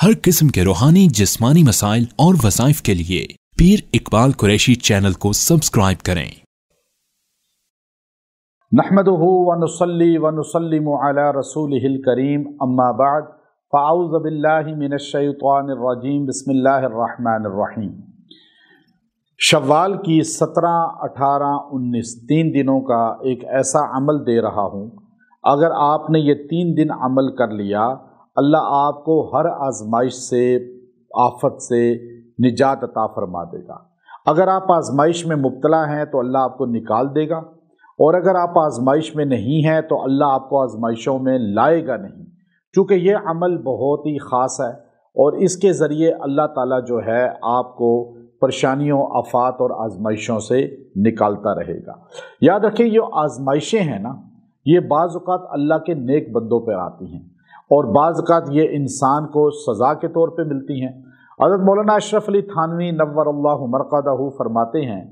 हर किस्म के रूहानी जिस्मानी मसाइल और वज़ाइफ के लिए पीर इकबाल कुरैशी चैनल को सब्सक्राइब करें। नहमदुहु व नुसल्ली व नुसल्लिमु अला रसूलिहिल करीम अम्मा बाद फ़अऊज़ु बिल्लाहि मिनश शैतानिर रजीम बिस्मिल्लाहिर रहमानिर रहीम। शव्वाल की 17, 18, 19 3 दिनों का एक ऐसा अमल दे रहा हूँ, अगर आपने ये 3 दिन अमल कर लिया, अल्लाह आपको हर आजमाइश से, आफत से निजात अता फरमा देगा। अगर आप आजमाइश में मुब्तला हैं तो अल्लाह आपको निकाल देगा, और अगर आप आजमाइश में नहीं हैं तो अल्लाह आपको आजमाइशों में लाएगा नहीं। चूँकि ये अमल बहुत ही ख़ास है और इसके ज़रिए अल्लाह ताला जो है आपको परेशानियों, आफात और आजमाइशों से निकालता रहेगा। याद रखिए, ये आजमाइशें हैं ना, ये बाज़ औक़ात अल्लाह के नेक बंदों पर आती हैं और बाज़ औक़ात ये इंसान को सज़ा के तौर पे मिलती हैं। हज़रत मौलाना अशरफ अली थानवी नव्वरल्लाहु मरक़दहू फरमाते हैं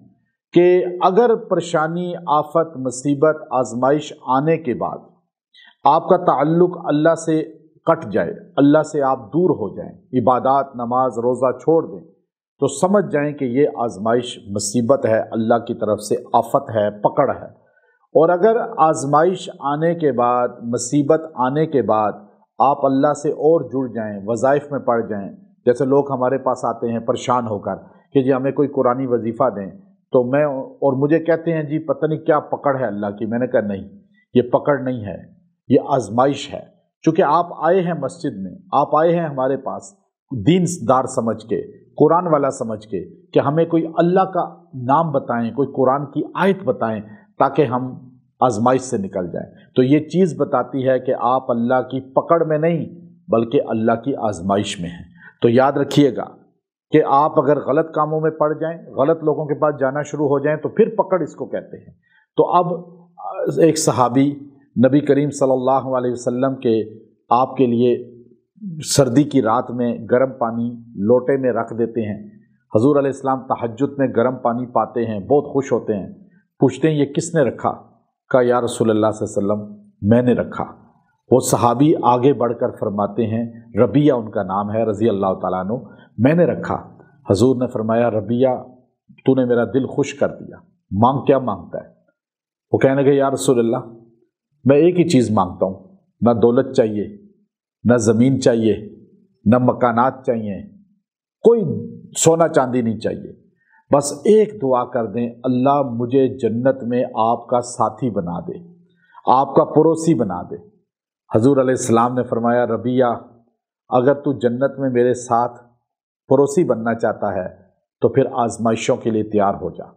कि अगर परेशानी, आफत, मुसीबत, आजमाइश आने के बाद आपका ताल्लुक़ अल्लाह से कट जाए, अल्लाह से आप दूर हो जाएं, इबादत, नमाज, रोज़ा छोड़ दें, तो समझ जाएं कि ये आजमाइश मुसीबत है, अल्लाह की तरफ से आफत है, पकड़ है। और अगर आजमाइश आने के बाद, मुसीबत आने के बाद आप अल्लाह से और जुड़ जाएं, वज़ाइफ में पड़ जाएं, जैसे लोग हमारे पास आते हैं परेशान होकर कि जी हमें कोई कुरानी वजीफ़ा दें, तो मैं और मुझे कहते हैं जी पता नहीं क्या पकड़ है अल्लाह की। मैंने कहा नहीं, ये पकड़ नहीं है, ये आजमाइश है। चूँकि आप आए हैं मस्जिद में, आप आए हैं हमारे पास दीनदार समझ के, कुरान वाला समझ के कि हमें कोई अल्लाह का नाम बताएं, कोई कुरान की आयत बताएं ताकि हम आजमाइश से निकल जाएं। तो ये चीज़ बताती है कि आप अल्लाह की पकड़ में नहीं बल्कि अल्लाह की आजमाइश में हैं। तो याद रखिएगा कि आप अगर गलत कामों में पड़ जाएं, गलत लोगों के पास जाना शुरू हो जाएं, तो फिर पकड़ इसको कहते हैं। तो अब एक सहाबी नबी करीम सल्लल्लाहु अलैहि वसल्लम के आपके लिए सर्दी की रात में गर्म पानी लोटे में रख देते हैं। हजूर अलैहिस्सलाम तहज्जुद में गर्म पानी पाते हैं, बहुत खुश होते हैं, पूछते हैं ये किसने रखा? कहा या रसूलल्लाह सल्लल्लाहु अलैहि वसल्लम मैंने रखा। वो सहाबी आगे बढ़कर फरमाते हैं, रबिया उनका नाम है रज़ी अल्लाह ताला अन्हु, मैंने रखा। हजूर ने फरमाया रबिया तूने मेरा दिल खुश कर दिया, मांग क्या मांगता है? वो कहने लगे या रसूलल्लाह मैं एक ही चीज़ मांगता हूँ, ना दौलत चाहिए, ना ज़मीन चाहिए, ना मकानात चाहिए, कोई सोना चांदी नहीं चाहिए, बस एक दुआ कर दें, अल्लाह मुझे जन्नत में आपका साथी बना दे, आपका पड़ोसी बना दे। हजूर अलैहिस्सलाम ने फरमाया रबिया अगर तू जन्नत में मेरे साथ पड़ोसी बनना चाहता है तो फिर आजमाइशों के लिए तैयार हो जा।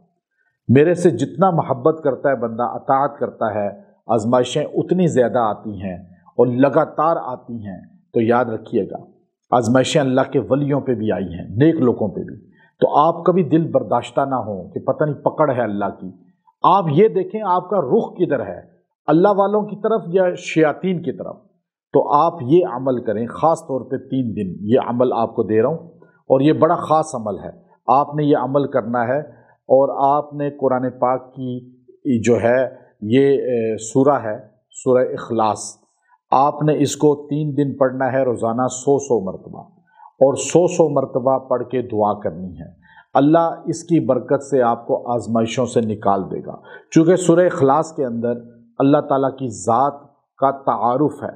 मेरे से जितना मोहब्बत करता है बंदा, अताअत करता है, आजमाइशें उतनी ज़्यादा आती हैं और लगातार आती हैं। तो याद रखिएगा आजमाइशें अल्लाह के वलियों पे भी आई हैं, नेक लोगों पे भी। तो आप कभी दिल बर्दाश्ता ना हो कि पता नहीं पकड़ है अल्लाह की। आप ये देखें आपका रुख किधर है, अल्लाह वालों की तरफ या शयातीन की तरफ। तो आप ये अमल करें, ख़ास तौर पे 3 दिन ये अमल आपको दे रहा हूँ और ये बड़ा ख़ास अमल है। आपने ये अमल करना है और आपने कुरान पाक की जो है ये सूरा है, सूरा इखलास, आपने इसको 3 दिन पढ़ना है रोज़ाना 100 मरतबा, और 100 मरतबा पढ़ के दुआ करनी है। अल्लाह इसकी बरकत से आपको आजमाइशों से निकाल देगा। चूँकि सूरह इखलास के अंदर अल्लाह ताला की ज़ात का तारुफ़ है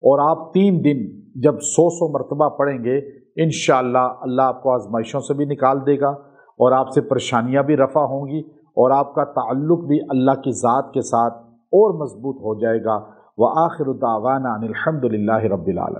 और आप 3 दिन जब 100 मरतबा पढ़ेंगे इंशाअल्लाह अल्लाह आपको आजमाइशों से भी निकाल देगा और आपसे परेशानियाँ भी रफ़ा होंगी और आपका ताल्लुक़ भी अल्लाह की ज़ात के साथ और मज़बूत हो जाएगा। व आखिरु दावाना अनिल हम्दुलिल्लाहि रब्बिल आलमीन।